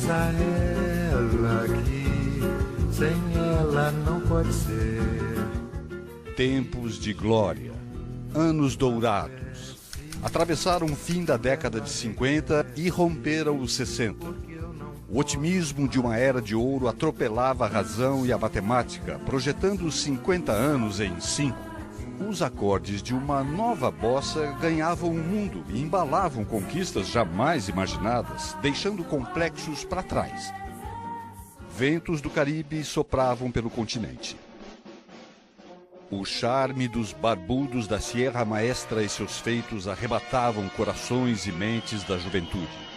pensa ela que sem ela não pode ser. Tempos de glória, anos dourados. Atravessaram o fim da década de 50 e romperam os 60. O otimismo de uma era de ouro atropelava a razão e a matemática, projetando os 50 anos em 5. Os acordes de uma nova bossa ganhavam o mundo e embalavam conquistas jamais imaginadas, deixando complexos para trás. Ventos do Caribe sopravam pelo continente. O charme dos barbudos da Sierra Maestra e seus feitos arrebatavam corações e mentes da juventude.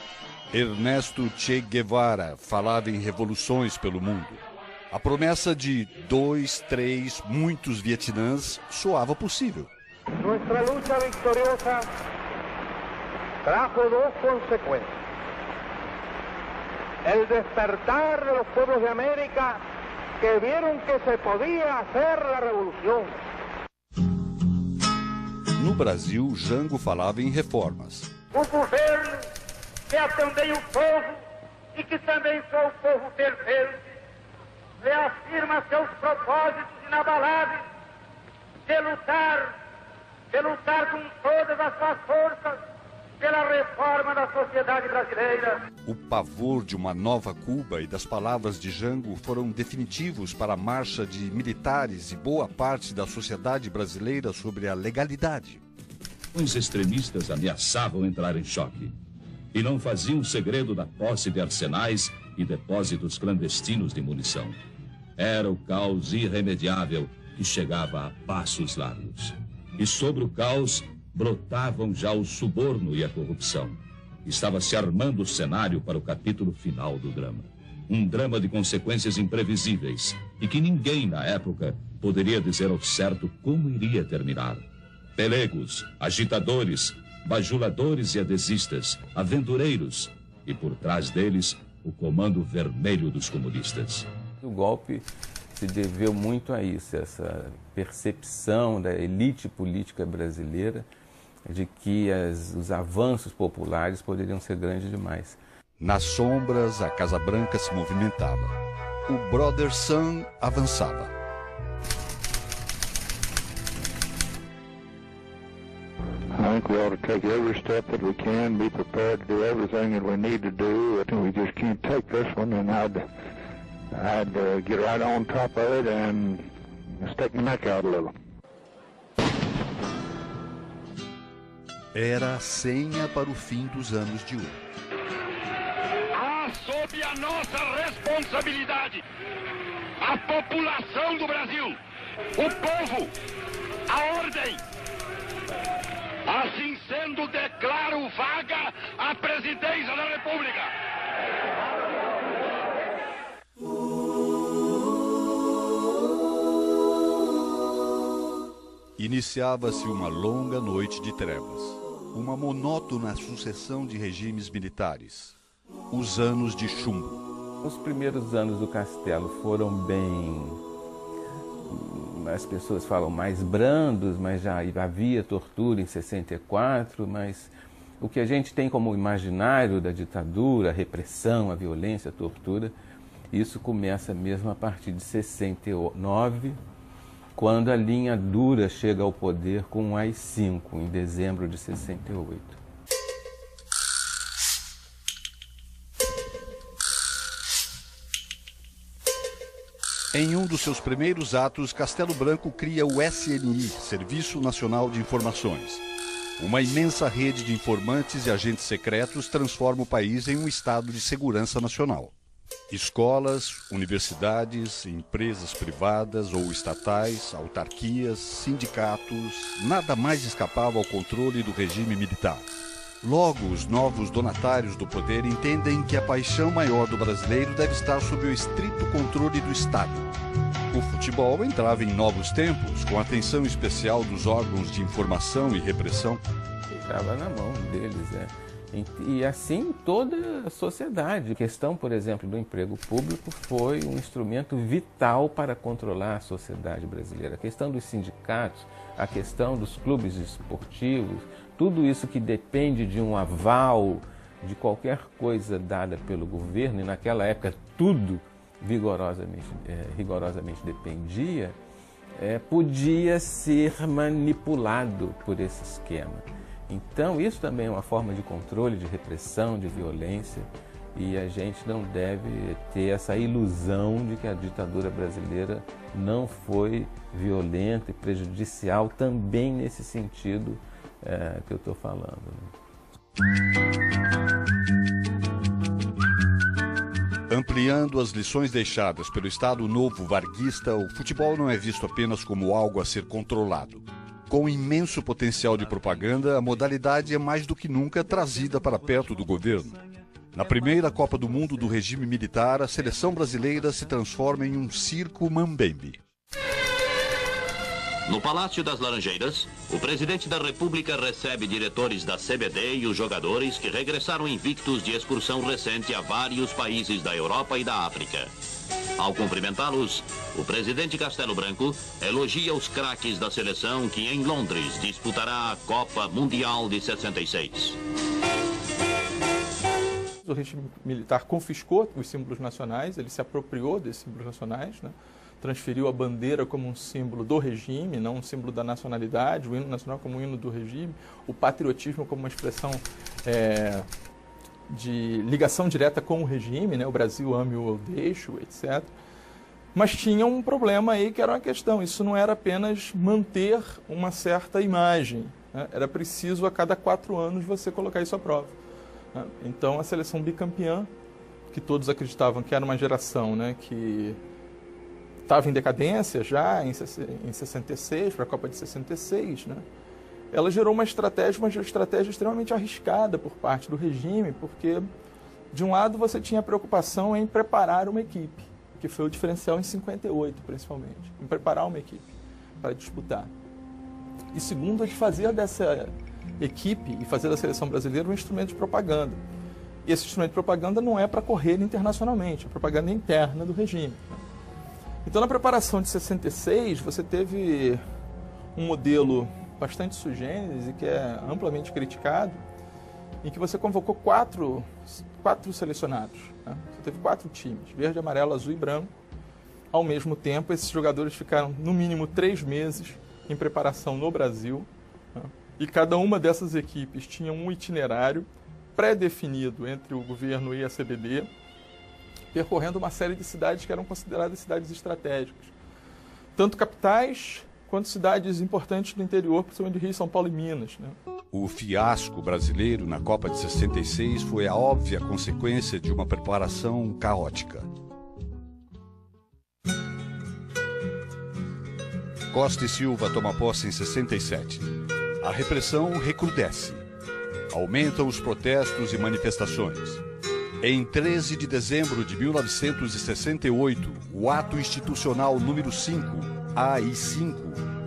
Ernesto Che Guevara falava em revoluções pelo mundo. A promessa de 2, 3, muitos Vietnãs soava possível. Nossa luta vitoriosa trajo duas consequências. El despertar de los pueblos de América que vieron que se podía hacer la revolución. No Brasil, Jango falava em reformas. O governo, que é também o povo e que também sou o povo perfeito, reafirma seus propósitos inabaláveis de lutar com todas as suas forças pela reforma da sociedade brasileira. O pavor de uma nova Cuba e das palavras de Jango foram definitivos para a marcha de militares e boa parte da sociedade brasileira sobre a legalidade. Os extremistas ameaçavam entrar em choque e não faziam segredo da posse de arsenais e depósitos clandestinos de munição. Era o caos irremediável que chegava a passos largos. E sobre o caos brotavam já o suborno e a corrupção. Estava se armando o cenário para o capítulo final do drama. Um drama de consequências imprevisíveis e que ninguém na época poderia dizer ao certo como iria terminar. Pelegos, agitadores, bajuladores e adesistas, aventureiros e por trás deles o comando vermelho dos comunistas. O golpe se deveu muito a isso, essa percepção da elite política brasileira de que os avanços populares poderiam ser grandes demais. Nas sombras, a Casa Branca se movimentava. O Brother Sun avançava. I think we ought to take every step that we can, be prepared to do everything that we need to do. We just can't take this one, and I'd get right on top of it and stick my neck out a little. Era a senha para o fim dos anos de ouro. Sob a nossa responsabilidade, a população do Brasil, o povo, a ordem. Assim sendo, declaro vaga a presidência da República. Iniciava-se uma longa noite de trevas, uma monótona sucessão de regimes militares, os anos de chumbo. Os primeiros anos do Castelo foram bem, as pessoas falam mais brandos, mas já havia tortura em 64, mas o que a gente tem como imaginário da ditadura, a repressão, a violência, a tortura, isso começa mesmo a partir de 69, quando a linha dura chega ao poder com o AI-5, em dezembro de 68. Em um dos seus primeiros atos, Castelo Branco cria o SNI, Serviço Nacional de Informações. Uma imensa rede de informantes e agentes secretos transforma o país em um estado de segurança nacional. Escolas, universidades, empresas privadas ou estatais, autarquias, sindicatos, nada mais escapava ao controle do regime militar. Logo, os novos donatários do poder entendem que a paixão maior do brasileiro deve estar sob o estrito controle do Estado. O futebol entrava em novos tempos, com atenção especial dos órgãos de informação e repressão. Estava na mão deles, E assim toda a sociedade. A questão, por exemplo, do emprego público foi um instrumento vital para controlar a sociedade brasileira. A questão dos sindicatos, a questão dos clubes esportivos, tudo isso que depende de um aval de qualquer coisa dada pelo governo, e naquela época tudo rigorosamente dependia, podia ser manipulado por esse esquema. Então isso também é uma forma de controle, de repressão, de violência, e a gente não deve ter essa ilusão de que a ditadura brasileira não foi violenta e prejudicial também nesse sentido que eu estou falando. Ampliando as lições deixadas pelo Estado Novo varguista, o futebol não é visto apenas como algo a ser controlado. Com imenso potencial de propaganda, a modalidade é mais do que nunca trazida para perto do governo. Na primeira Copa do Mundo do regime militar, a seleção brasileira se transforma em um circo mambembe. No Palácio das Laranjeiras, o presidente da República recebe diretores da CBD e os jogadores que regressaram invictos de excursão recente a vários países da Europa e da África. Ao cumprimentá-los, o presidente Castelo Branco elogia os craques da seleção que em Londres disputará a Copa Mundial de 66. O regime militar confiscou os símbolos nacionais, ele se apropriou desses símbolos nacionais, né? Transferiu a bandeira como um símbolo do regime, não um símbolo da nacionalidade, o hino nacional como um hino do regime, o patriotismo como uma expressão de ligação direta com o regime, né? O Brasil ame-o ou deixe-o, etc. Mas tinha um problema aí que era uma questão, isso não era apenas manter uma certa imagem, né? Era preciso a cada 4 anos você colocar isso à prova. Né? Então a seleção bicampeã, que todos acreditavam que era uma geração, né, que estava em decadência já em 66, para a Copa de 66, né? Ela gerou uma estratégia extremamente arriscada por parte do regime, porque, de um lado, você tinha a preocupação em preparar uma equipe, que foi o diferencial em 58, principalmente, em preparar uma equipe para disputar. E segundo, de fazer dessa equipe e fazer da seleção brasileira um instrumento de propaganda. E esse instrumento de propaganda não é para correr internacionalmente, é propaganda interna do regime. Então, na preparação de 66, você teve um modelo bastante sui generis e que é amplamente criticado, em que você convocou quatro selecionados. Né? Você teve 4 times, verde, amarelo, azul e branco. Ao mesmo tempo, esses jogadores ficaram, no mínimo, 3 meses em preparação no Brasil. Né? E cada uma dessas equipes tinha um itinerário pré-definido entre o governo e a CBD, percorrendo uma série de cidades que eram consideradas cidades estratégicas. Tanto capitais, quanto cidades importantes do interior, principalmente de Rio, São Paulo e Minas. Né? O fiasco brasileiro na Copa de 66 foi a óbvia consequência de uma preparação caótica. Costa e Silva toma posse em 67. A repressão recrudesce. Aumentam os protestos e manifestações. Em 13 de dezembro de 1968, o ato institucional número 5, AI-5,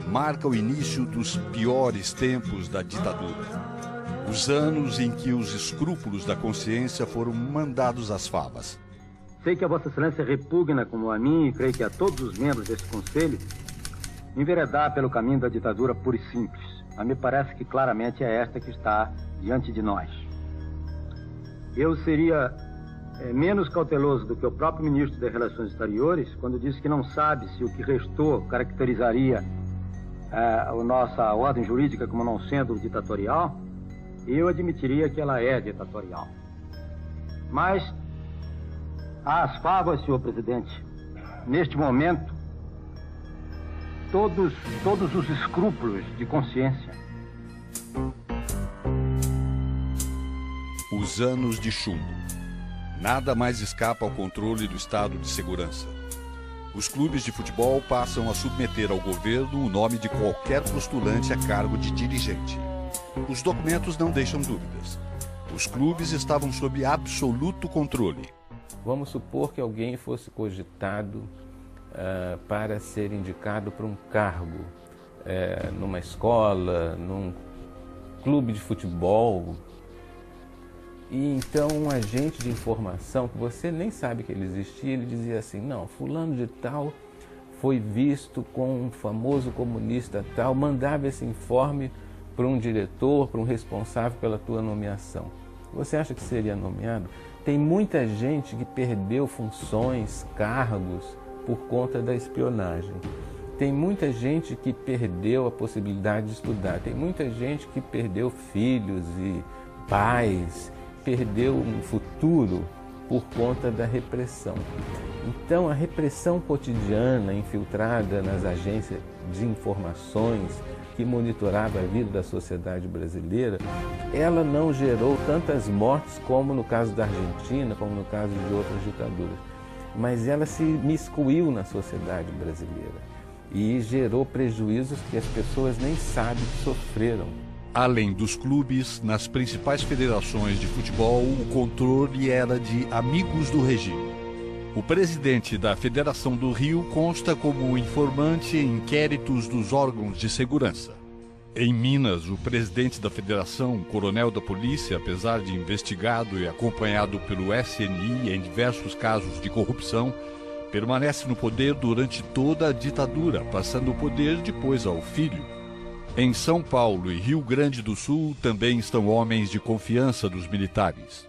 marca o início dos piores tempos da ditadura. Os anos em que os escrúpulos da consciência foram mandados às favas. Sei que a Vossa Excelência repugna, como a mim, e creio que a todos os membros deste Conselho, enveredar pelo caminho da ditadura pura e simples. Mas me parece que claramente é esta que está diante de nós. Eu seria menos cauteloso do que o próprio ministro das Relações Exteriores quando disse que não sabe se o que restou caracterizaria a nossa ordem jurídica como não sendo ditatorial. Eu admitiria que ela é ditatorial. Mas, às favas, senhor presidente, neste momento, todos os escrúpulos de consciência. Os anos de chumbo. Nada mais escapa ao controle do Estado de Segurança. Os clubes de futebol passam a submeter ao governo o nome de qualquer postulante a cargo de dirigente. Os documentos não deixam dúvidas. Os clubes estavam sob absoluto controle. Vamos supor que alguém fosse cogitado para ser indicado para um cargo numa escola, num clube de futebol. E então um agente de informação, que você nem sabe que ele existia, ele dizia assim, não, fulano de tal foi visto com um famoso comunista tal, mandava esse informe para um diretor, para um responsável pela tua nomeação. você acha que seria nomeado? Tem muita gente que perdeu funções, cargos, por conta da espionagem. Tem muita gente que perdeu a possibilidade de estudar. Tem muita gente que perdeu filhos e pais, perdeu um futuro por conta da repressão. Então, a repressão cotidiana infiltrada nas agências de informações que monitorava a vida da sociedade brasileira, ela não gerou tantas mortes como no caso da Argentina, como no caso de outras ditaduras. Mas ela se miscuiu na sociedade brasileira e gerou prejuízos que as pessoas nem sabem que sofreram. Além dos clubes, nas principais federações de futebol, o controle era de amigos do regime. O presidente da Federação do Rio consta como informante em inquéritos dos órgãos de segurança. Em Minas, o presidente da Federação, coronel da polícia, apesar de investigado e acompanhado pelo SNI em diversos casos de corrupção, permanece no poder durante toda a ditadura, passando o poder depois ao filho. Em São Paulo e Rio Grande do Sul também estão homens de confiança dos militares.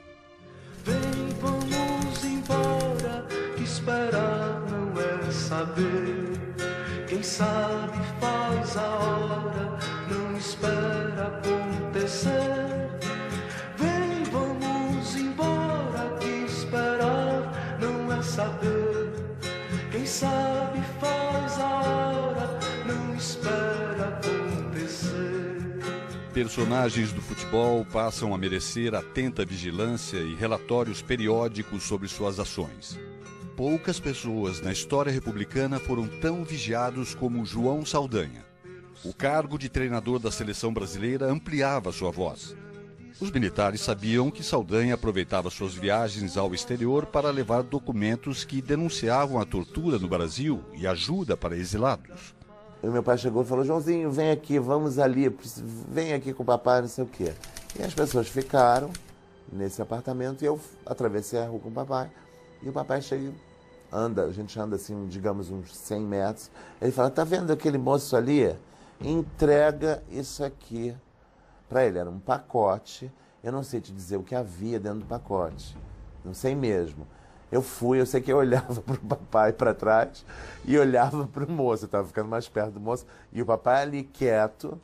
Vem, vamos embora, que esperar não é saber. Quem sabe faz a hora, não espera acontecer. Vem, vamos embora, que esperar não é saber. Quem sabe faz a hora, não espera acontecer. Personagens do futebol passam a merecer atenta vigilância e relatórios periódicos sobre suas ações. Poucas pessoas na história republicana foram tão vigiados como João Saldanha. O cargo de treinador da seleção brasileira ampliava sua voz. Os militares sabiam que Saldanha aproveitava suas viagens ao exterior para levar documentos que denunciavam a tortura no Brasil e ajuda para exilados. E meu pai chegou e falou: Joãozinho, vem aqui, vamos ali, vem aqui com o papai, não sei o quê. E as pessoas ficaram nesse apartamento e eu atravessei a rua com o papai. E o papai chega, a gente anda assim, digamos, uns 100 metros. Ele fala: tá vendo aquele moço ali? Entrega isso aqui para ele. Era um pacote, eu não sei te dizer o que havia dentro do pacote, não sei mesmo. Eu sei que eu olhava para o papai para trás e olhava para o moço, eu estava ficando mais perto do moço, e o papai ali quieto,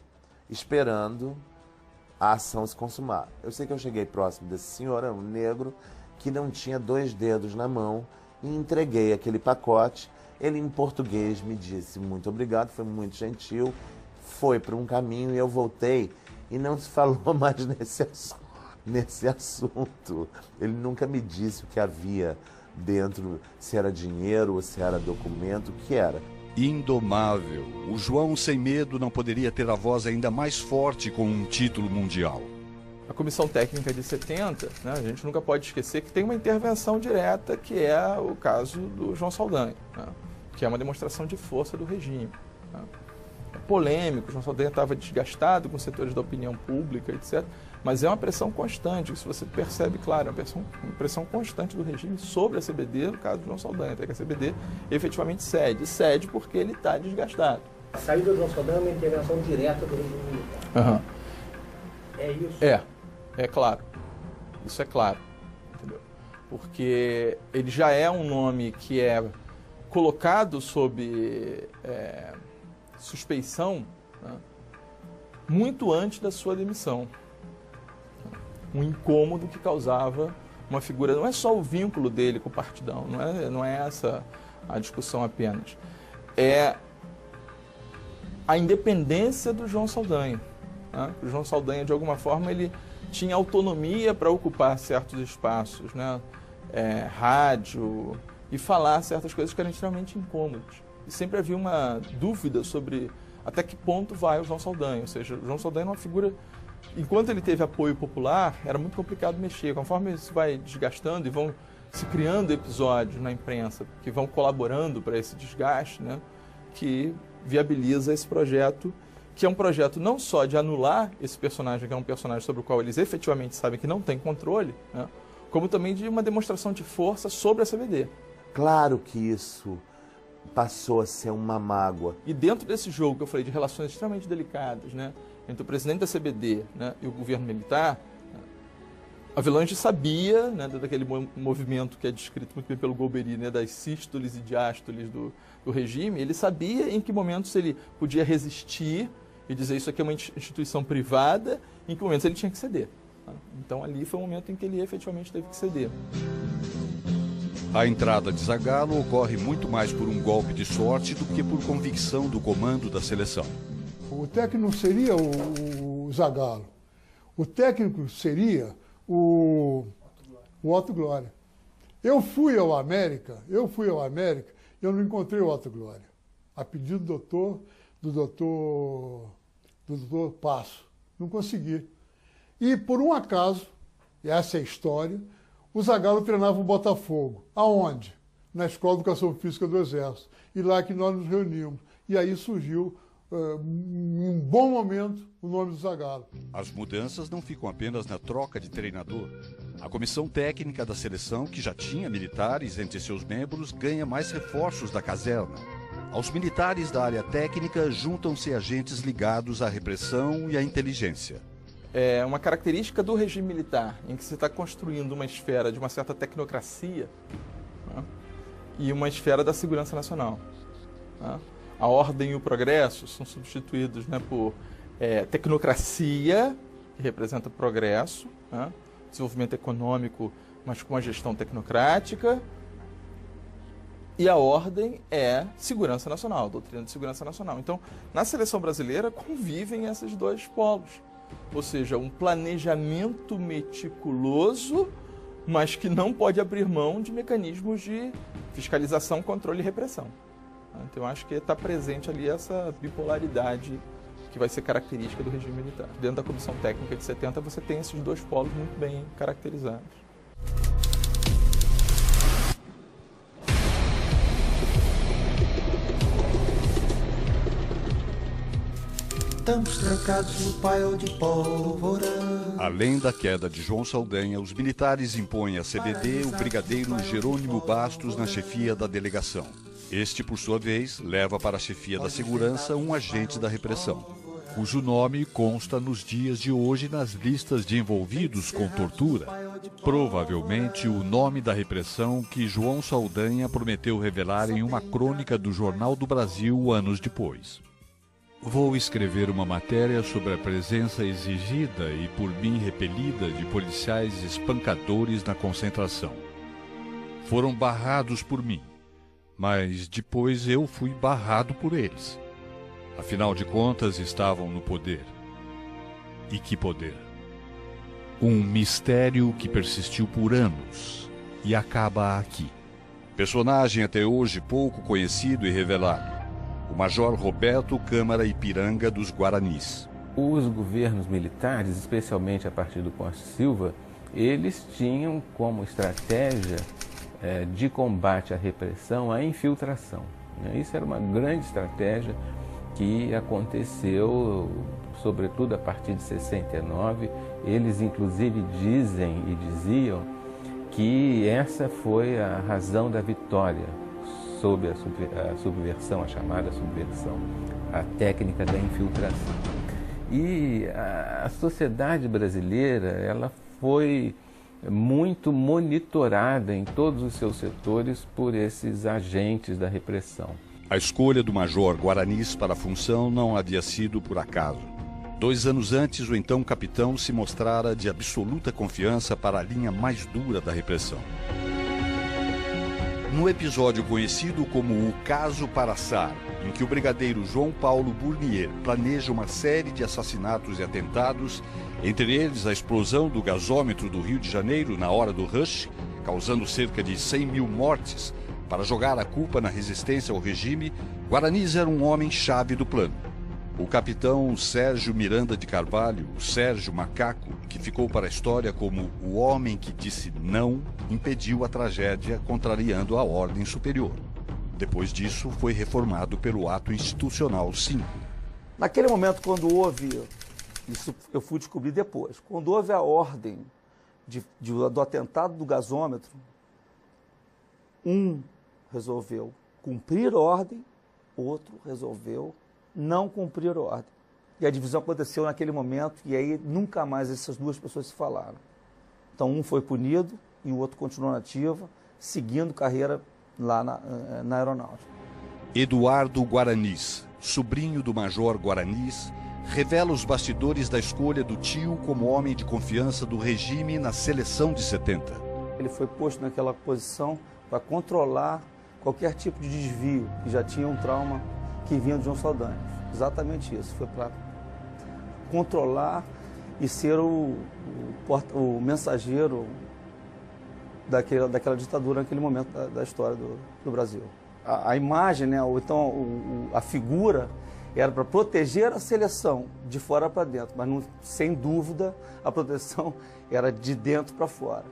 esperando a ação se consumar. Eu sei que eu cheguei próximo desse senhor, era um negro, que não tinha 2 dedos na mão, e entreguei aquele pacote. Ele, em português, me disse muito obrigado, foi muito gentil, foi para um caminho e eu voltei, e não se falou mais nesse assunto. Ele nunca me disse o que havia dentro, se era dinheiro ou se era documento, o que era. Indomável, o João sem medo não poderia ter a voz ainda mais forte com um título mundial. A comissão técnica de 70, né, a gente nunca pode esquecer que tem uma intervenção direta, que é o caso do João Saldanha, né, que é uma demonstração de força do regime. Né. É polêmico, o João Saldanha estava desgastado com setores da opinião pública, etc., mas é uma pressão constante, isso você percebe, claro, é uma pressão constante do regime sobre a CBD, no caso do João Saldanha, até que a CBD efetivamente cede porque ele está desgastado. A saída do João Saldanha é uma intervenção direta do regime militar. Uhum. É isso? É claro, isso é claro, entendeu? Porque ele já é um nome que é colocado sob suspeição, né, muito antes da sua demissão. Um incômodo que causava uma figura, não é só o vínculo dele com o partidão, não é essa a discussão apenas, é a independência do João Saldanha. Né? O João Saldanha, de alguma forma, ele tinha autonomia para ocupar certos espaços, né? Rádio, e falar certas coisas que eram extremamente incômodas. E sempre havia uma dúvida sobre até que ponto vai o João Saldanha, ou seja, o João Saldanha é uma figura. Enquanto ele teve apoio popular, era muito complicado mexer. Conforme isso vai desgastando e vão se criando episódios na imprensa que vão colaborando para esse desgaste, né, que viabiliza esse projeto, que é um projeto não só de anular esse personagem, que é um personagem sobre o qual eles efetivamente sabem que não tem controle, né, como também de uma demonstração de força sobre a CBD. Claro que isso passou a ser uma mágoa. E dentro desse jogo que eu falei de relações extremamente delicadas, né, entre o presidente da CBD, né, e o governo militar, Avelange sabia, né, daquele movimento que é descrito muito bem pelo Golbery, né, das sístoles e diástoles do regime, ele sabia em que momentos ele podia resistir e dizer isso aqui é uma instituição privada, em que momentos ele tinha que ceder. Tá? Então ali foi o momento em que ele efetivamente teve que ceder. A entrada de Zagallo ocorre muito mais por um golpe de sorte do que por convicção do comando da seleção. O técnico não seria o Zagallo. O técnico seria o Otto Glória. Eu fui ao América, eu não encontrei o Otto Glória. A pedido do doutor Passo. Não consegui. E por um acaso, essa é a história, o Zagallo treinava o Botafogo. Aonde? Na Escola de Educação Física do Exército. E lá que nós nos reunimos. E aí surgiu, em um bom momento, o nome do Zagallo. As mudanças não ficam apenas na troca de treinador. A comissão técnica da seleção, que já tinha militares entre seus membros, ganha mais reforços da caserna. Aos militares da área técnica juntam-se agentes ligados à repressão e à inteligência. É uma característica do regime militar, em que se está construindo uma esfera de uma certa tecnocracia, né, e uma esfera da segurança nacional. Né. A ordem e o progresso são substituídos, né, por tecnocracia, que representa progresso, né, desenvolvimento econômico, mas com a gestão tecnocrática, e a ordem é segurança nacional, doutrina de segurança nacional. Então, na seleção brasileira convivem esses dois polos. Ou seja, um planejamento meticuloso, mas que não pode abrir mão de mecanismos de fiscalização, controle e repressão. Então, eu acho que está presente ali essa bipolaridade que vai ser característica do regime militar. Dentro da Comissão Técnica de 70, você tem esses dois polos muito bem caracterizados. Estamos trancados no paio de pólvora. Além da queda de João Saldanha, os militares impõem à CBD o brigadeiro Jerônimo Bastos na chefia da delegação. Este, por sua vez, leva para a chefia da segurança um agente da repressão, cujo nome consta nos dias de hoje nas listas de envolvidos com tortura. Provavelmente o nome da repressão que João Saldanha prometeu revelar em uma crônica do Jornal do Brasil anos depois. Vou escrever uma matéria sobre a presença exigida e por mim repelida de policiais espancadores na concentração. Foram barrados por mim, mas depois eu fui barrado por eles. Afinal de contas, estavam no poder. E que poder? Um mistério que persistiu por anos e acaba aqui. Personagem até hoje pouco conhecido e revelado. O Major Roberto Câmara Ipiranga dos Guaranis. Os governos militares, especialmente a partir do Costa Silva, eles tinham como estratégia de combate à repressão a infiltração. Isso era uma grande estratégia que aconteceu, sobretudo a partir de 69. Eles, inclusive, dizem e diziam que essa foi a razão da vitória sob a subversão, a chamada subversão, a técnica da infiltração. E a sociedade brasileira, ela foi muito monitorada em todos os seus setores por esses agentes da repressão. A escolha do Major Guaranis para a função não havia sido por acaso. 2 anos antes, o então capitão se mostrara de absoluta confiança para a linha mais dura da repressão. No episódio conhecido como o Caso Paraçar, em que o brigadeiro João Paulo Burnier planeja uma série de assassinatos e atentados, entre eles a explosão do gasômetro do Rio de Janeiro na hora do rush, causando cerca de 100 mil mortes, para jogar a culpa na resistência ao regime, Guaranis era um homem-chave do plano. O capitão Sérgio Miranda de Carvalho, Sérgio Macaco, que ficou para a história como o homem que disse não, impediu a tragédia, contrariando a ordem superior. Depois disso, foi reformado pelo Ato Institucional 5. Naquele momento, quando houve, isso eu fui descobrir depois, quando houve a ordem do atentado do gasômetro, um resolveu cumprir ordem, outro resolveu não cumprir ordem. E a divisão aconteceu naquele momento e aí nunca mais essas duas pessoas se falaram. Então um foi punido e o outro continuou na ativa, seguindo carreira lá na aeronáutica. Eduardo Guaranis, sobrinho do Major Guaranis, revela os bastidores da escolha do tio como homem de confiança do regime na seleção de 70. Ele foi posto naquela posição para controlar qualquer tipo de desvio, que já tinha um trauma que vinha de João Saldanha. Exatamente isso, foi para controlar e ser o mensageiro daquela ditadura naquele momento da história do Brasil. A imagem, né, ou então a figura, era para proteger a seleção de fora para dentro, mas não, sem dúvida a proteção era de dentro para fora.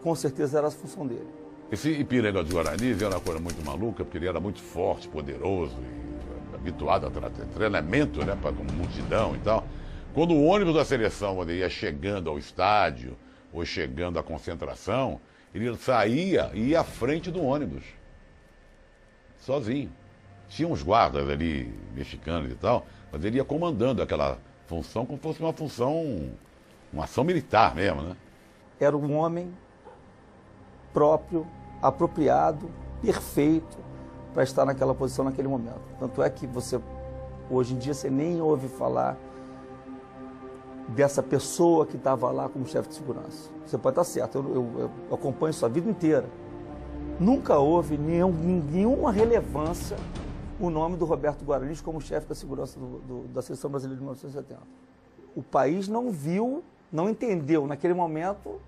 Com certeza era a função dele. Esse Ipiranga dos Guaranis era uma coisa muito maluca, porque ele era muito forte, poderoso, e habituado a treinamento, né, para multidão e tal. Quando o ônibus da seleção, quando ele ia chegando ao estádio, ou chegando à concentração, ele saía e ia à frente do ônibus, sozinho. Tinha uns guardas ali, mexicanos e tal, mas ele ia comandando aquela função como se fosse uma função, uma ação militar mesmo, né? Era um homem próprio, apropriado, perfeito para estar naquela posição naquele momento. Tanto é que hoje em dia, você nem ouve falar dessa pessoa que estava lá como chefe de segurança. Você pode estar certo, eu acompanho isso a vida inteira. Nunca houve nenhuma relevância o nome do Roberto Guaranis como chefe da segurança da Seleção Brasileira de 1970. O país não viu, não entendeu naquele momento,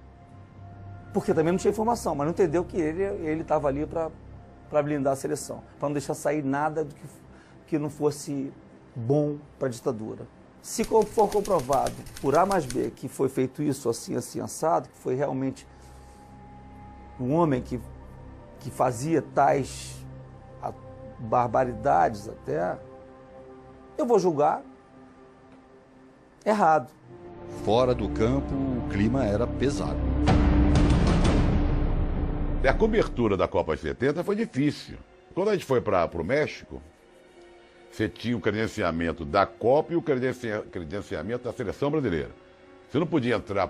porque também não tinha informação, mas não entendeu que ele estava ali para blindar a seleção, para não deixar sair nada do que não fosse bom para a ditadura. Se for comprovado por A mais B que foi feito isso assim, assim, assado, que foi realmente um homem que fazia tais barbaridades até, eu vou julgar errado. Fora do campo, o clima era pesado. A cobertura da Copa de 70 foi difícil. Quando a gente foi para o México, você tinha o credenciamento da Copa e o credenciamento da Seleção Brasileira. Você não podia entrar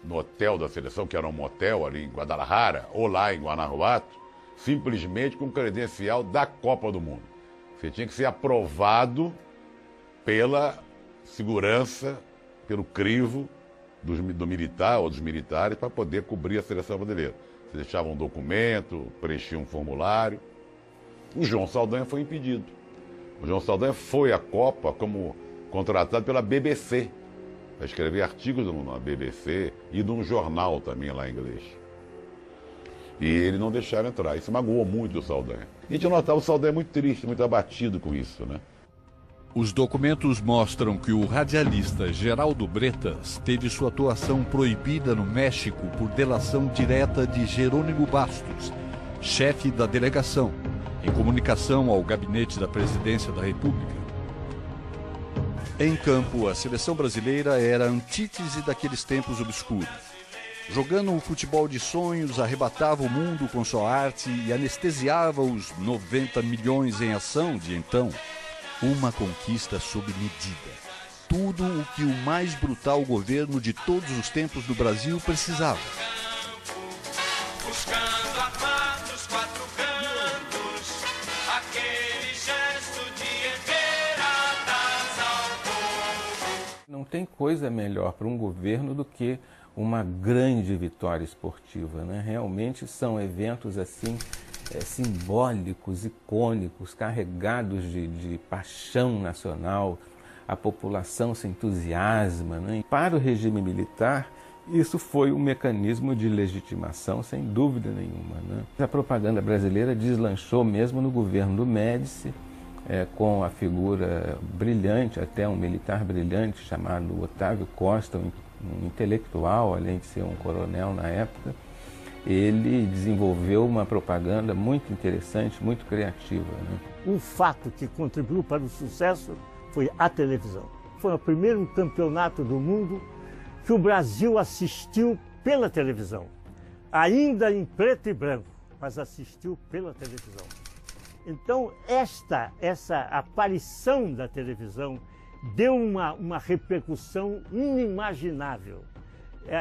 no hotel da seleção, que era um motel ali em Guadalajara, ou lá em Guanajuato, simplesmente com credencial da Copa do Mundo. Você tinha que ser aprovado pela segurança, pelo crivo do militar ou dos militares para poder cobrir a seleção brasileira. Você deixava um documento, preenchia um formulário. O João Saldanha foi impedido. O João Saldanha foi à Copa como contratado pela BBC, para escrever artigos na BBC e num jornal também lá em inglês. E ele não deixaram entrar. Isso magoou muito o Saldanha. A gente notava o Saldanha muito triste, muito abatido com isso, né? Os documentos mostram que o radialista Geraldo Bretas teve sua atuação proibida no México por delação direta de Jerônimo Bastos, chefe da delegação, em comunicação ao gabinete da Presidência da República. Em campo, a seleção brasileira era a antítese daqueles tempos obscuros. Jogando um futebol de sonhos, arrebatava o mundo com sua arte e anestesiava os 90 milhões em ação de então. Uma conquista sob medida. Tudo o que o mais brutal governo de todos os tempos do Brasil precisava. Buscando a paz dos quatro cantos, aquele gesto de everadas ao povo. Não tem coisa melhor para um governo do que uma grande vitória esportiva, né? Realmente são eventos assim simbólicos, icônicos, carregados de paixão nacional. A população se entusiasma, né? Para o regime militar, isso foi um mecanismo de legitimação, sem dúvida nenhuma, né? A propaganda brasileira deslanchou mesmo no governo do Médici, com a figura brilhante, até um militar brilhante chamado Otávio Costa, um intelectual, além de ser um coronel na época. Ele desenvolveu uma propaganda muito interessante, muito criativa, né? Um fato que contribuiu para o sucesso foi a televisão. Foi o primeiro campeonato do mundo que o Brasil assistiu pela televisão. Ainda em preto e branco, mas assistiu pela televisão. Então, essa aparição da televisão deu uma repercussão inimaginável,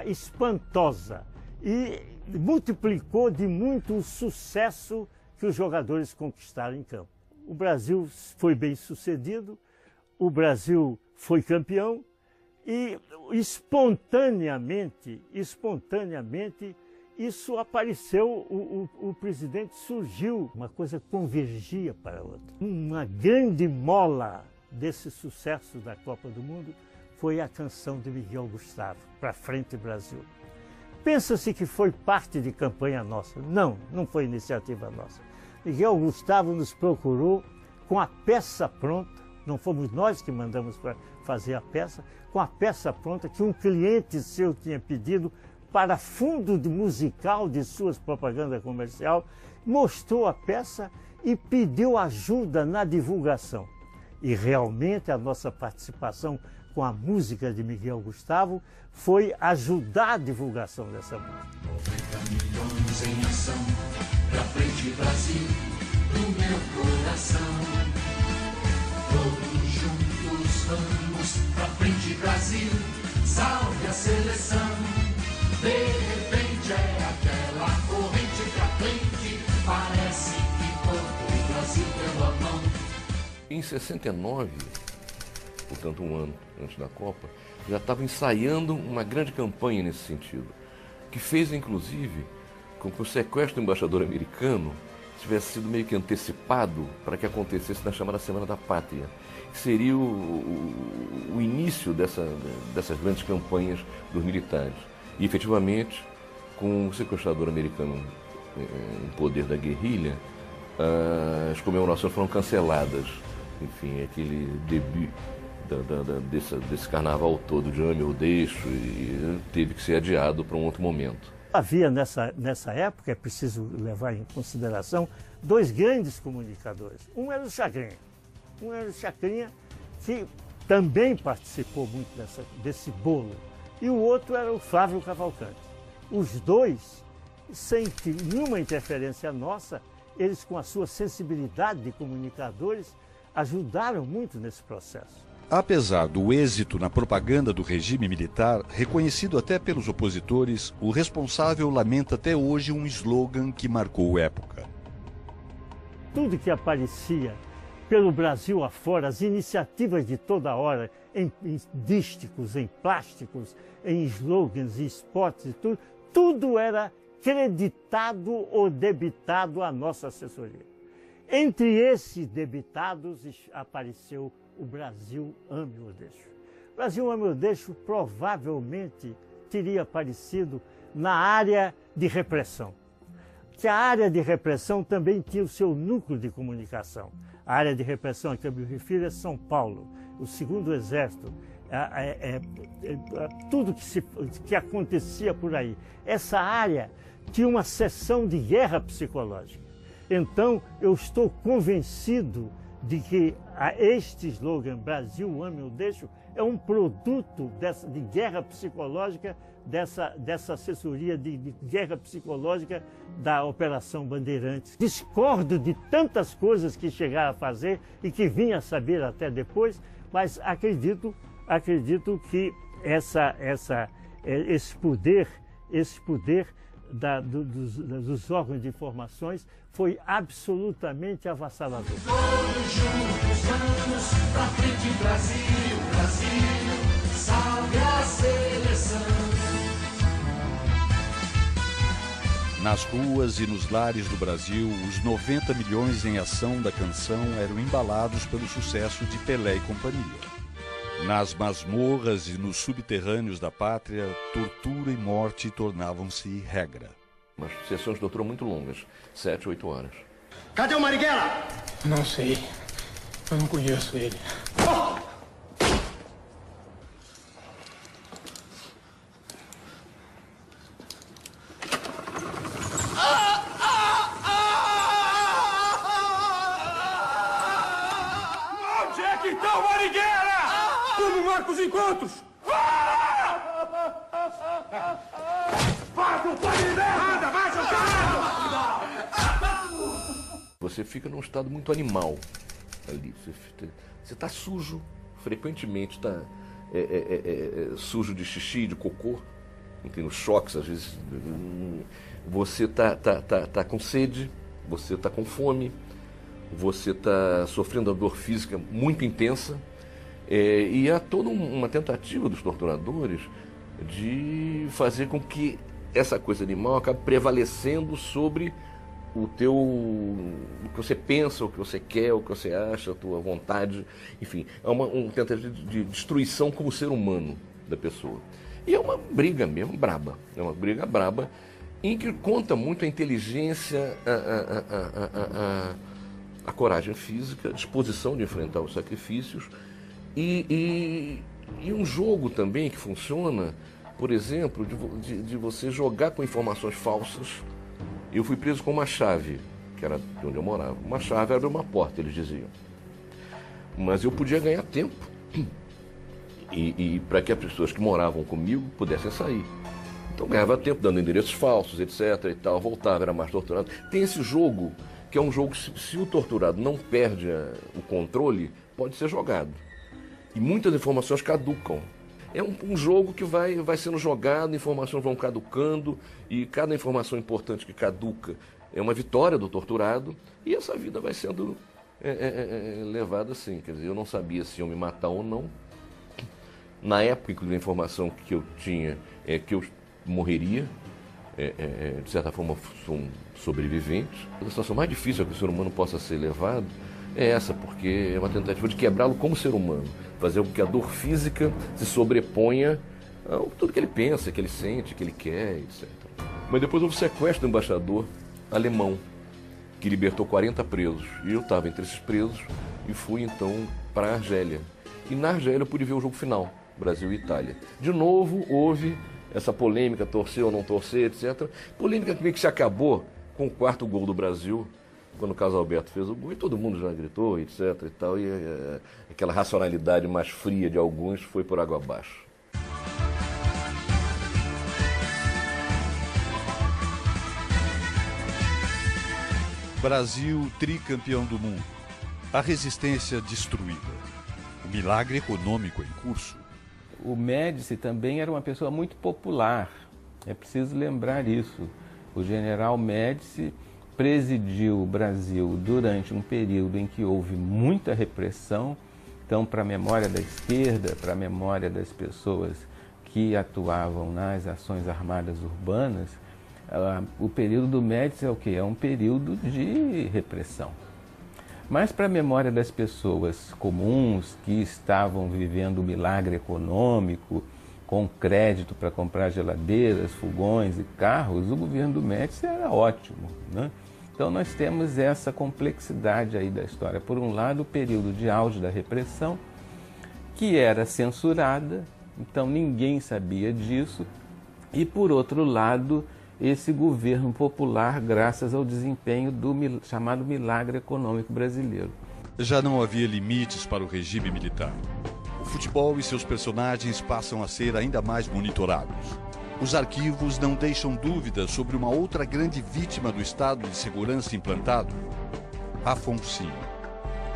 espantosa. e multiplicou de muito o sucesso que os jogadores conquistaram em campo. O Brasil foi bem sucedido, o Brasil foi campeão e espontaneamente isso apareceu, o presidente surgiu, uma coisa convergia para a outra. Uma grande mola desse sucesso da Copa do Mundo foi a canção de Miguel Gustavo, Pra Frente Brasil. Pensa-se que foi parte de campanha nossa. Não, não foi iniciativa nossa. Miguel Gustavo nos procurou com a peça pronta, não fomos nós que mandamos para fazer a peça, com a peça pronta que um cliente seu tinha pedido para fundo musical de suas propagandas comercial, mostrou a peça e pediu ajuda na divulgação. E realmente a nossa participação com a música de Miguel Gustavo foi ajudar a divulgação dessa música. 90 milhões em ação, pra frente Brasil, do meu coração. Todos juntos vamos, pra frente Brasil, salve a seleção. De repente é aquela corrente pra frente, parece que todo o Brasil deu a mão. Em 69, portanto um ano antes da Copa, já estava ensaiando uma grande campanha nesse sentido, que fez inclusive com que o sequestro do embaixador americano tivesse sido meio que antecipado para que acontecesse na chamada Semana da Pátria, que seria o início dessas grandes campanhas dos militares. E efetivamente, com o sequestrador americano em poder da guerrilha, as comemorações foram canceladas. Enfim, aquele debut desse carnaval todo de Ame ou Deixo e teve que ser adiado para um outro momento. Havia nessa época, é preciso levar em consideração, dois grandes comunicadores. Um era o Chacrinha, que também participou muito desse bolo, e o outro era o Flávio Cavalcante. Os dois, sem nenhuma interferência nossa, eles com a sua sensibilidade de comunicadores, ajudaram muito nesse processo. Apesar do êxito na propaganda do regime militar, reconhecido até pelos opositores, o responsável lamenta até hoje um slogan que marcou época. Tudo que aparecia pelo Brasil afora, as iniciativas de toda hora, em dísticos, em plásticos, em slogans, em esportes e tudo era creditado ou debitado à nossa assessoria. Entre esses debitados apareceu o Brasil Ame ou Deixo. O Brasil Ame ou Deixo provavelmente teria aparecido na área de repressão. Que a área de repressão também tinha o seu núcleo de comunicação. A área de repressão a que eu me refiro é São Paulo, o 2º Exército, tudo que acontecia por aí. Essa área tinha uma seção de guerra psicológica. Então, eu estou convencido de que este slogan, Brasil Ame ou Deixo, é um produto de guerra psicológica, dessa assessoria de guerra psicológica da Operação Bandeirantes. Discordo de tantas coisas que chegaram a fazer e que vinha a saber até depois, mas acredito que esse poder dos órgãos de informações foi absolutamente avassalador. Todos juntos vamos pra frente Brasil, Brasil, salve a seleção. Nas ruas e nos lares do Brasil, os 90 milhões em ação da canção eram embalados pelo sucesso de Pelé e companhia. Nas masmorras e nos subterrâneos da pátria, tortura e morte tornavam-se regra. Umas sessões de tortura muito longas, 7, 8 horas. Cadê o Marighella? Não sei. Eu não conheço ele. Onde é que está o Marighella? Como marca os encontros? Faz o plano de errada, vai, seu caralho! Você fica num estado muito animal ali. Você está sujo, frequentemente está sujo de xixi, de cocô. Tem os choques, às vezes você tá com sede, você está com fome, você está sofrendo uma dor física muito intensa, e há toda uma tentativa dos torturadores de fazer com que essa coisa animal acabe prevalecendo sobre o que você pensa, o que você quer, o que você acha, a tua vontade, enfim, é uma tentativa de destruição como ser humano da pessoa. E é uma briga mesmo braba, é uma briga braba em que conta muito a inteligência, a coragem física, a disposição de enfrentar os sacrifícios e um jogo também que funciona, por exemplo, de você jogar com informações falsas. Eu fui preso com uma chave, que era de onde eu morava. Uma chave abre uma porta, eles diziam. Mas eu podia ganhar tempo. E para que as pessoas que moravam comigo pudessem sair. Então ganhava tempo dando endereços falsos, etc. e tal, voltava, era mais torturado. Tem esse jogo, que é um jogo que se o torturado não perde o controle, pode ser jogado. E muitas informações caducam. É um jogo que vai sendo jogado, informações vão caducando, e cada informação importante que caduca é uma vitória do torturado, e essa vida vai sendo levada assim. Quer dizer, eu não sabia se iam me matar ou não. Na época, inclusive, a informação que eu tinha é que eu morreria, de certa forma, sou um sobrevivente. A situação mais difícil a que o ser humano possa ser levado é essa, porque é uma tentativa de quebrá-lo como ser humano, fazer com que a dor física se sobreponha a tudo que ele pensa, que ele sente, que ele quer, etc. Mas depois houve o sequestro do embaixador alemão, que libertou 40 presos. E eu estava entre esses presos e fui então para a Argélia. E na Argélia eu pude ver o jogo final, Brasil e Itália. De novo houve essa polêmica, torcer ou não torcer, etc. Polêmica que meio que se acabou com o 4º gol do Brasil, quando o Carlos Alberto fez o gol, e todo mundo já gritou, etc. e tal, e aquela racionalidade mais fria de alguns foi por água abaixo. Brasil tricampeão do mundo. A resistência destruída. O milagre econômico em curso. O Médici também era uma pessoa muito popular. É preciso lembrar isso. O general Médici presidiu o Brasil durante um período em que houve muita repressão. Então, para a memória da esquerda, para a memória das pessoas que atuavam nas ações armadas urbanas, o período do Médici é o quê? É um período de repressão. Mas para a memória das pessoas comuns que estavam vivendo o milagre econômico, com crédito para comprar geladeiras, fogões e carros, o governo do Médici era ótimo, né? Então nós temos essa complexidade aí da história. Por um lado, o período de auge da repressão, que era censurada, então ninguém sabia disso, e por outro lado, esse governo popular, graças ao desempenho do chamado milagre econômico brasileiro. Já não havia limites para o regime militar. O futebol e seus personagens passam a ser ainda mais monitorados. Os arquivos não deixam dúvidas sobre uma outra grande vítima do estado de segurança implantado, Afonsinho,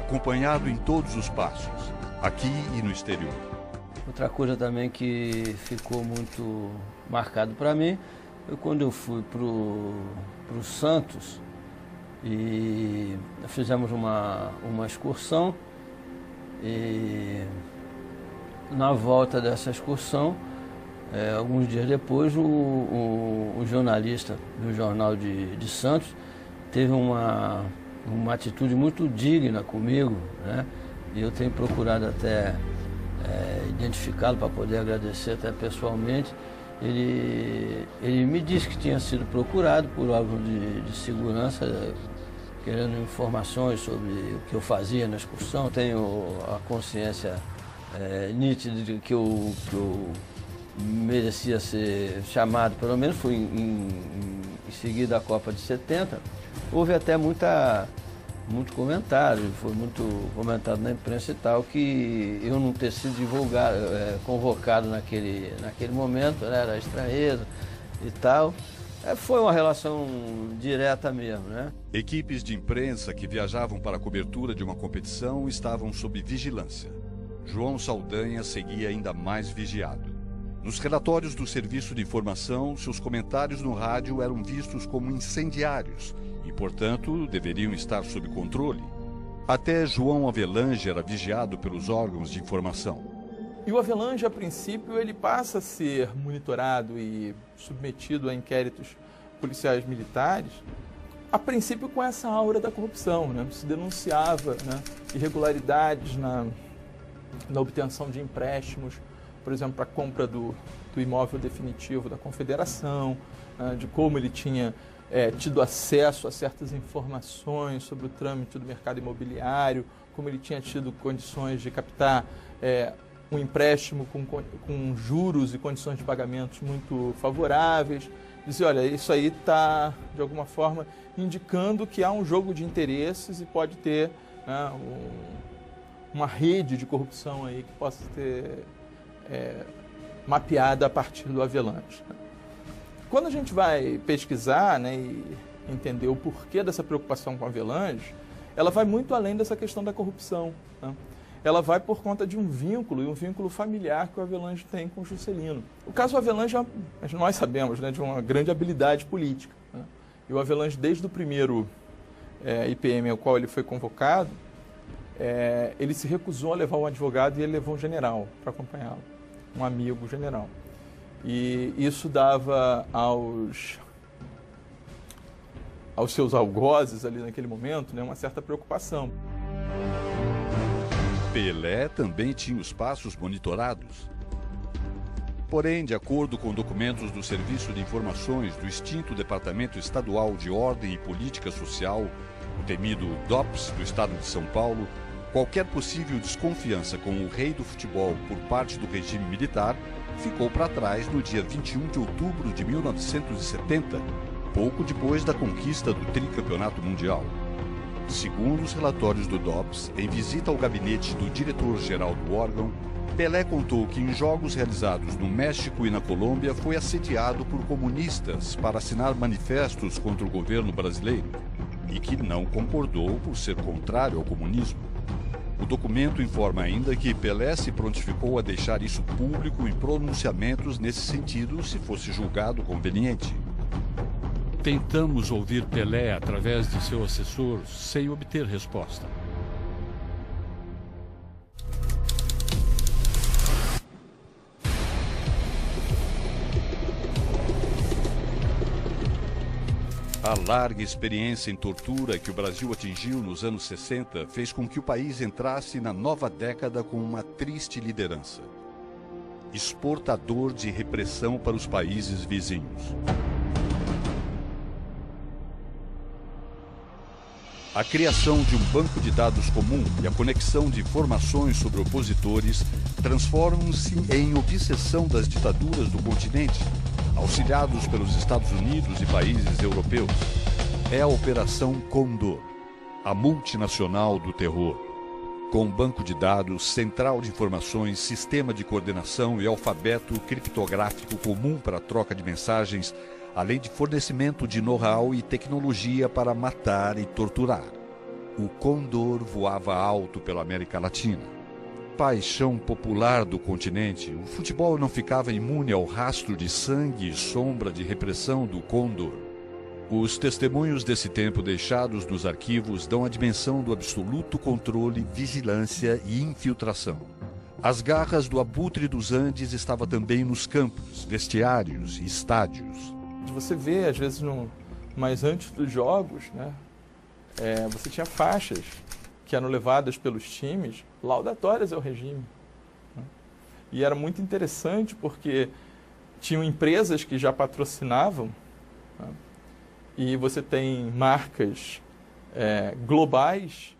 acompanhado em todos os passos, aqui e no exterior. Outra coisa também que ficou muito marcado para mim foi quando eu fui para o Santos e fizemos uma excursão, e na volta dessa excursão, alguns dias depois, o jornalista do jornal de Santos teve uma atitude muito digna comigo, né? E eu tenho procurado até identificá-lo para poder agradecer até pessoalmente. Ele me disse que tinha sido procurado por órgãos de segurança, querendo informações sobre o que eu fazia na excursão. Tenho a consciência nítida de que eu merecia ser chamado, pelo menos fui em seguida à Copa de 70. Houve até muito comentário, foi muito comentado na imprensa e tal, que eu não ter sido convocado naquele momento, né, era estranheza e tal. Foi uma relação direta mesmo, né? Equipes de imprensa que viajavam para a cobertura de uma competição estavam sob vigilância. João Saldanha seguia ainda mais vigiado. Nos relatórios do Serviço de Informação, seus comentários no rádio eram vistos como incendiários e, portanto, deveriam estar sob controle. Até João Avelange era vigiado pelos órgãos de informação. E o Avelange, a princípio, ele passa a ser monitorado e submetido a inquéritos policiais militares, a princípio com essa aura da corrupção, né? Se denunciava, né, irregularidades na obtenção de empréstimos, por exemplo, para a compra do imóvel definitivo da Confederação, né, de como ele tinha tido acesso a certas informações sobre o trâmite do mercado imobiliário, como ele tinha tido condições de captar um empréstimo com juros e condições de pagamentos muito favoráveis. Dizer, olha, isso aí está, de alguma forma, indicando que há um jogo de interesses e pode ter, né, uma rede de corrupção aí que possa ser mapeada a partir do Avelange. Quando a gente vai pesquisar, né, e entender o porquê dessa preocupação com o Avelange, ela vai muito além dessa questão da corrupção, né? Ela vai por conta de um vínculo familiar que o Avelange tem com o Juscelino. O caso Avelange, nós sabemos, né, de uma grande habilidade política, né? E o Avelange, desde o primeiro IPM ao qual ele foi convocado, ele se recusou a levar um advogado e ele levou um general para acompanhá-lo, um amigo general. E isso dava aos seus algozes ali naquele momento, né, uma certa preocupação. Pelé também tinha os passos monitorados. Porém, de acordo com documentos do Serviço de Informações do extinto Departamento Estadual de Ordem e Política Social, o temido DOPS do Estado de São Paulo, qualquer possível desconfiança com o rei do futebol por parte do regime militar ficou para trás no dia 21 de outubro de 1970, pouco depois da conquista do tricampeonato mundial. Segundo os relatórios do DOPS, em visita ao gabinete do diretor-geral do órgão, Pelé contou que em jogos realizados no México e na Colômbia foi assediado por comunistas para assinar manifestos contra o governo brasileiro e que não concordou por ser contrário ao comunismo. O documento informa ainda que Pelé se prontificou a deixar isso público em pronunciamentos nesse sentido se fosse julgado conveniente. Tentamos ouvir Pelé através de seu assessor sem obter resposta. A larga experiência em tortura que o Brasil atingiu nos anos 60 fez com que o país entrasse na nova década com uma triste liderança. Exportador de repressão para os países vizinhos. A criação de um banco de dados comum e a conexão de informações sobre opositores transformam-se em obsessão das ditaduras do continente, auxiliados pelos Estados Unidos e países europeus. É a Operação Condor, a multinacional do terror. Com banco de dados, central de informações, sistema de coordenação e alfabeto criptográfico comum para a troca de mensagens, além de fornecimento de know-how e tecnologia para matar e torturar. O Condor voava alto pela América Latina. Paixão popular do continente, o futebol não ficava imune ao rastro de sangue e sombra de repressão do Condor. Os testemunhos desse tempo deixados nos arquivos dão a dimensão do absoluto controle, vigilância e infiltração. As garras do abutre dos Andes estavam também nos campos, vestiários e estádios. Você vê, às vezes, mas antes dos jogos, né, você tinha faixas que eram levadas pelos times laudatórias ao regime, né? E era muito interessante porque tinham empresas que já patrocinavam, né? E você tem marcas globais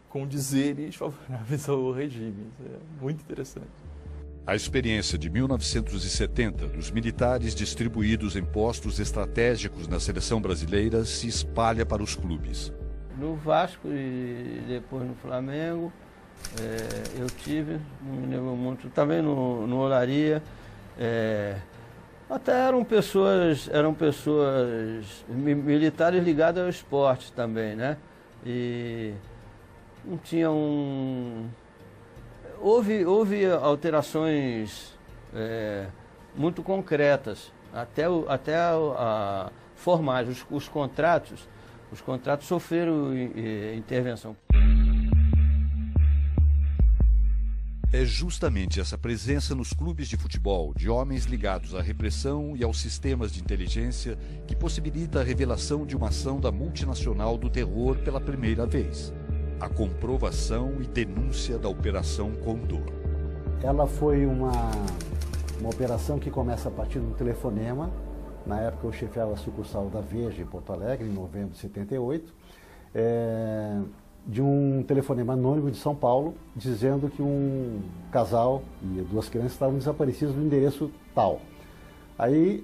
com dizeres favoráveis ao regime. Isso é muito interessante. A experiência de 1970 dos militares distribuídos em postos estratégicos na seleção brasileira se espalha para os clubes. No Vasco e depois no Flamengo, eu tive, não me lembro muito, também no Olaria. Até eram pessoas militares ligadas ao esporte também, né? E não tinha Houve alterações muito concretas, até formais. Os contratos sofreram intervenção. É justamente essa presença nos clubes de futebol de homens ligados à repressão e aos sistemas de inteligência que possibilita a revelação de uma ação da multinacional do terror pela primeira vez. A comprovação e denúncia da Operação Condor. Ela foi uma operação que começa a partir do telefonema. Na época eu chefiava a sucursal da Veja em Porto Alegre, em novembro de 78. De um telefonema anônimo de São Paulo, dizendo que um casal e 2 crianças estavam desaparecidos no endereço tal. Aí,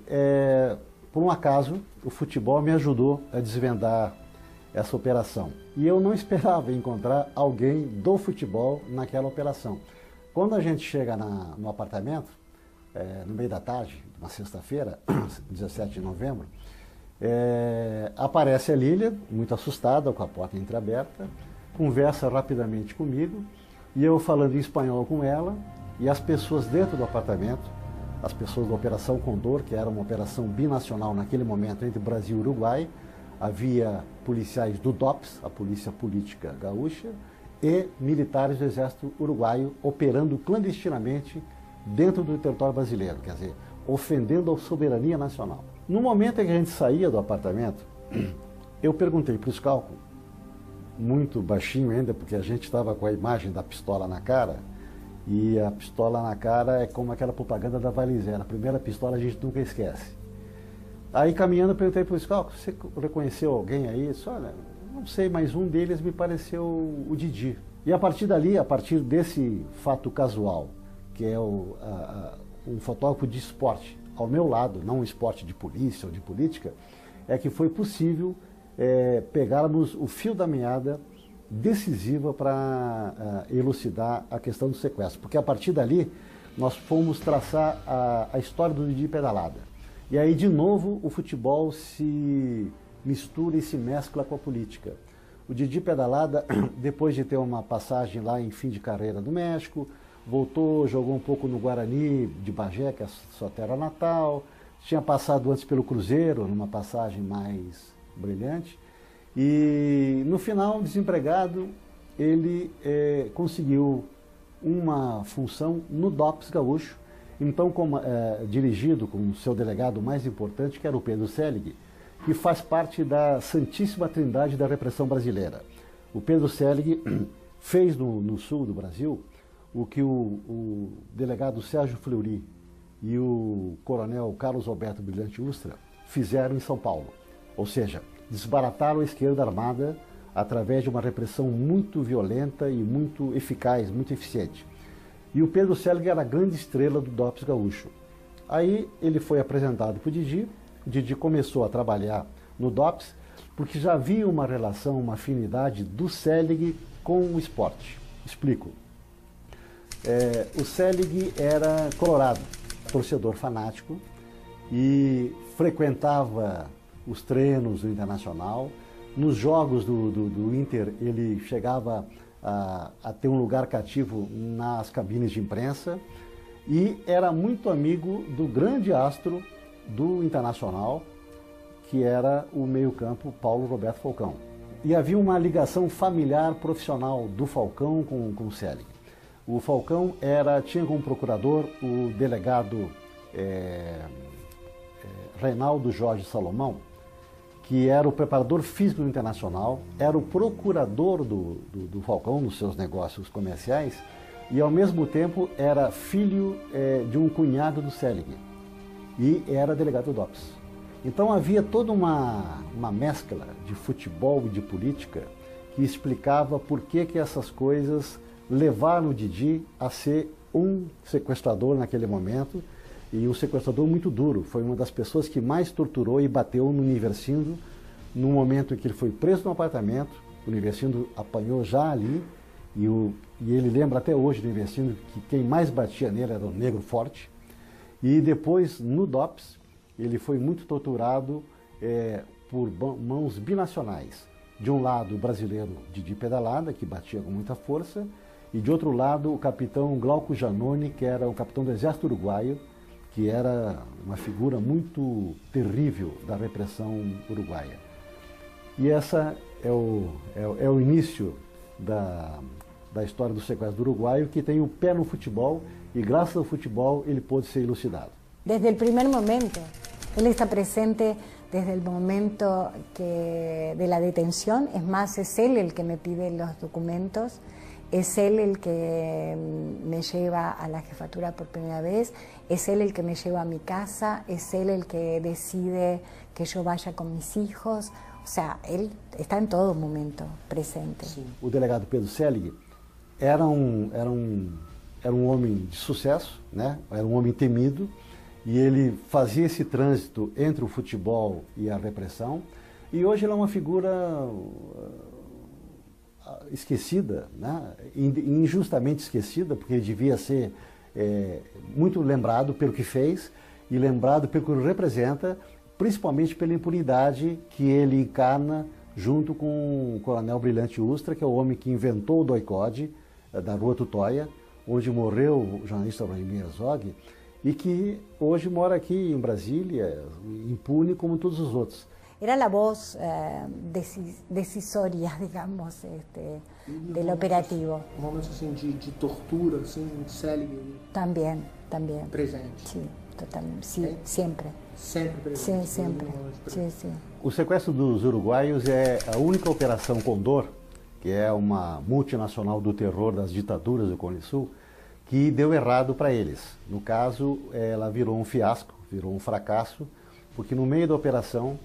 por um acaso, o futebol me ajudou a desvendar essa operação. E eu não esperava encontrar alguém do futebol naquela operação. Quando a gente chega no apartamento, no meio da tarde, uma sexta-feira, 17 de novembro, aparece a Lília, muito assustada, com a porta entreaberta, conversa rapidamente comigo, e eu falando em espanhol com ela, e as pessoas dentro do apartamento, as pessoas da Operação Condor, que era uma operação binacional naquele momento entre Brasil e Uruguai, havia policiais do DOPS, a Polícia Política Gaúcha, e militares do Exército Uruguaio operando clandestinamente dentro do território brasileiro, quer dizer, ofendendo a soberania nacional. No momento em que a gente saía do apartamento, eu perguntei para o Scalco, muito baixinho ainda, porque a gente estava com a imagem da pistola na cara, e a pistola na cara é como aquela propaganda da Valizera, a primeira pistola a gente nunca esquece. Aí caminhando eu perguntei para o Scalco, você reconheceu alguém aí? Disse, olha, não sei, mas um deles me pareceu o Didi. E a partir dali, a partir desse fato casual, que é um fotógrafo de esporte, ao meu lado, não um esporte de polícia ou de política, é que foi possível pegarmos o fio da meada decisiva para elucidar a questão do sequestro. Porque a partir dali, nós fomos traçar a história do Didi Pedalada. E aí, de novo, o futebol se mistura e se mescla com a política. O Didi Pedalada, depois de ter uma passagem lá em fim de carreira no México, voltou, jogou um pouco no Guarani de Bagé, que é a sua terra natal, tinha passado antes pelo Cruzeiro, numa passagem mais brilhante, e no final, desempregado, ele conseguiu uma função no DOPS gaúcho, então dirigido com o seu delegado mais importante, que era o Pedro Selig, que faz parte da Santíssima Trindade da repressão brasileira. O Pedro Selig fez no sul do Brasil o que o delegado Sérgio Fleury e o coronel Carlos Alberto Brilhante Ustra fizeram em São Paulo. Ou seja, desbarataram a esquerda armada através de uma repressão muito violenta e muito eficaz, muito eficiente. E o Pedro Selig era a grande estrela do DOPS gaúcho. Aí ele foi apresentado para o Didi começou a trabalhar no DOPS, porque já havia uma relação, uma afinidade do Selig com o esporte. Explico. O Selig era colorado, torcedor fanático, e frequentava os treinos do Internacional. Nos jogos do Inter, ele chegava a ter um lugar cativo nas cabines de imprensa e era muito amigo do grande astro do Internacional, que era o meio-campo Paulo Roberto Falcão. E havia uma ligação familiar profissional do Falcão com o Selig. O Falcão tinha como procurador o delegado Reinaldo Jorge Salomão, que era o preparador físico do Internacional, era o procurador do Falcão nos seus negócios comerciais e, ao mesmo tempo, era filho de um cunhado do Selig e era delegado do DOPS. Então havia toda uma mescla de futebol e de política que explicava por que essas coisas levaram o Didi a ser um sequestrador naquele momento, e um sequestrador muito duro. Foi uma das pessoas que mais torturou e bateu no Universindo no momento em que ele foi preso no apartamento. O Universindo apanhou já ali, e ele lembra até hoje do Universindo que quem mais batia nele era o Negro Forte. E depois, no DOPS, ele foi muito torturado por mãos binacionais. De um lado, o brasileiro Didi Pedalada, que batia com muita força, e de outro lado, o capitão Glauco Janone, que era o capitão do Exército Uruguaio, que era uma figura muito terrível da repressão uruguaia. E essa é o início da história do sequestro do uruguaio, que tem o pé no futebol, e graças ao futebol ele pôde ser elucidado. Desde el primer momento, él está presente desde el momento de la detención. Es más, es él el que me pide los documentos, es él el que me lleva a la jefatura por primera vez, es él el que me lleva a mi casa, es él el que decide que yo vaya con mis hijos. O sea, él está en todo momento presente. O delegado Pedro Selig era um homem de sucesso, né? Era um homem temido, e ele fazia esse trânsito entre o futebol e a repressão. E hoje ele é uma figura esquecida, né? Injustamente esquecida, porque ele devia ser muito lembrado pelo que fez e lembrado pelo que ele representa, principalmente pela impunidade que ele encarna junto com o coronel Brilhante Ustra, que é o homem que inventou o doicode da Rua Tutóia, onde morreu o jornalista Vladimir Herzog, e que hoje mora aqui em Brasília, impune como todos os outros. Era a voz decisória, digamos, del operativo. Momentos assim de tortura, assim, Selig? Também. Presente? Sim, totalmente. Sim, sempre. Sempre presente? Sim, sempre. Sim, sim. O sequestro dos uruguaios é a única Operação Condor, que é uma multinacional do terror das ditaduras do Cone Sul, que deu errado para eles. No caso, ela virou um fiasco, virou um fracasso, porque no meio da operação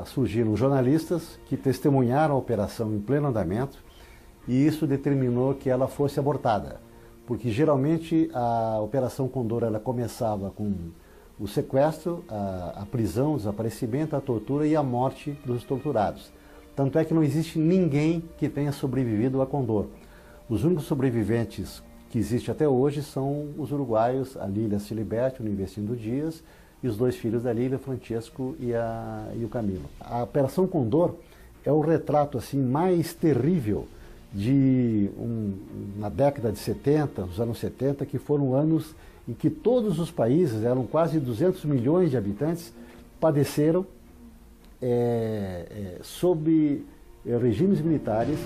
surgiram jornalistas que testemunharam a operação em pleno andamento, e isso determinou que ela fosse abortada, porque geralmente a Operação Condor ela começava com o sequestro, a prisão, o desaparecimento, a tortura e a morte dos torturados. Tanto é que não existe ninguém que tenha sobrevivido a Condor. Os únicos sobreviventes que existem até hoje são os uruguaios, a Lília Ciliberti, o Investindo Dias, e os dois filhos da Lília, Francesco e o Camilo. A Operação Condor é o retrato assim, mais terrível de na década de 70, dos anos 70, que foram anos em que todos os países, eram quase 200 milhões de habitantes, padeceram sob regimes militares.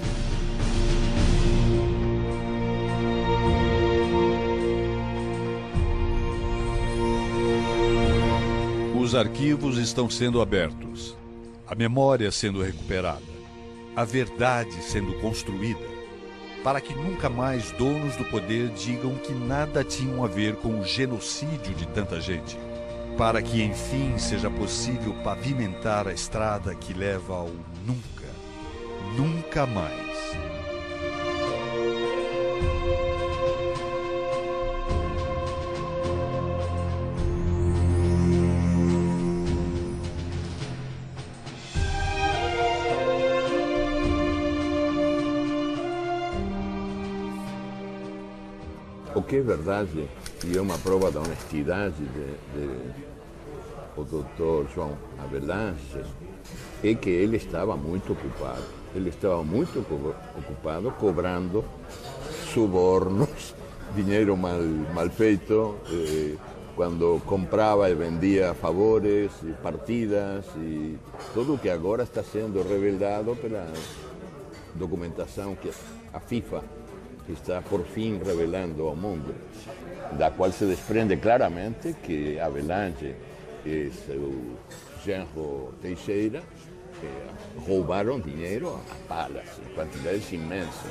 Os arquivos estão sendo abertos, a memória sendo recuperada, a verdade sendo construída, para que nunca mais donos do poder digam que nada tinham a ver com o genocídio de tanta gente, para que enfim seja possível pavimentar a estrada que leva ao nunca, nunca mais. O que é verdade, e é uma prova da honestidade do doutor João Avelange, é que ele estava muito ocupado. Ele estava muito ocupado cobrando subornos, dinheiro mal feito, quando comprava e vendia favores, e partidas, e tudo o que agora está sendo revelado pela documentação que a FIFA está por fim revelando ao mundo, da qual se desprende claramente que Avelange e seu genro Teixeira roubaram dinheiro a palas, em quantidades imensas.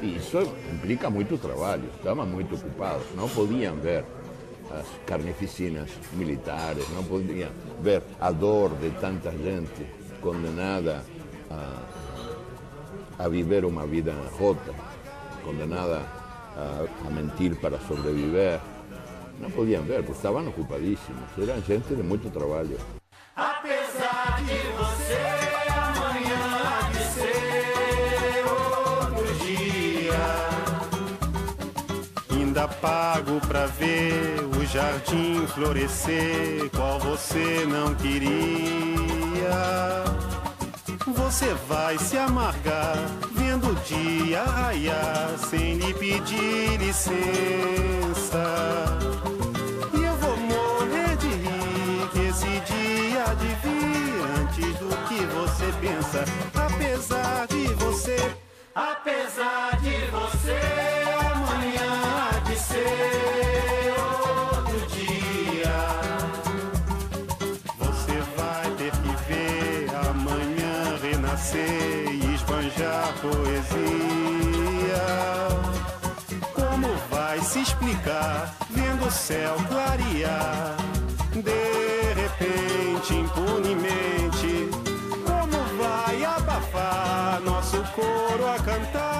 E isso implica muito trabalho, estavam muito ocupados, não podiam ver as carnificinas militares, não podiam ver a dor de tanta gente condenada a viver uma vida rota, condenada a mentir para sobreviver. Não podiam ver, porque estavam ocupadíssimos. Eram gente de muito trabalho. Apesar de você, amanhã há de ser outro dia. Ainda pago pra ver o jardim florescer, qual você não queria. Você vai se amargar vendo o dia raiar sem lhe pedir licença. E eu vou você pensa. Apesar de você, amanhã há de ser outro dia. Você vai ter que ver amanhã renascer e esbanjar poesia. Como vai se explicar vendo o céu clarear? De repente, impunemente, como vai abafar nosso coro a cantar?